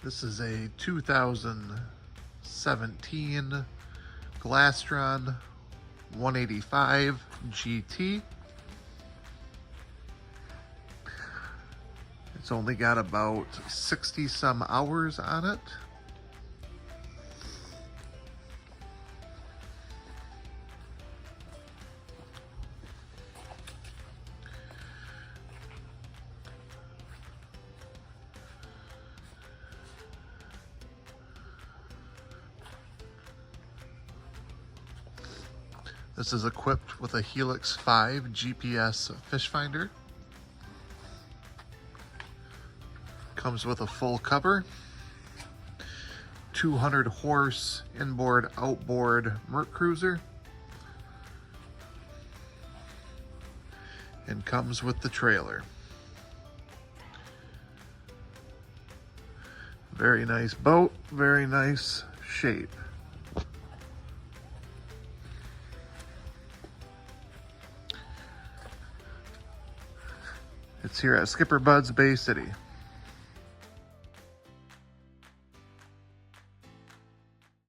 This is a 2017 Glastron 185 GT. It's only got about 60 some hours on it. This is equipped with a Helix 5 GPS fish finder. Comes with a full cover, 200 horse inboard outboard Merc Cruiser, and comes with the trailer. Very nice boat, very nice shape. It's here at SkipperBud's Bay City.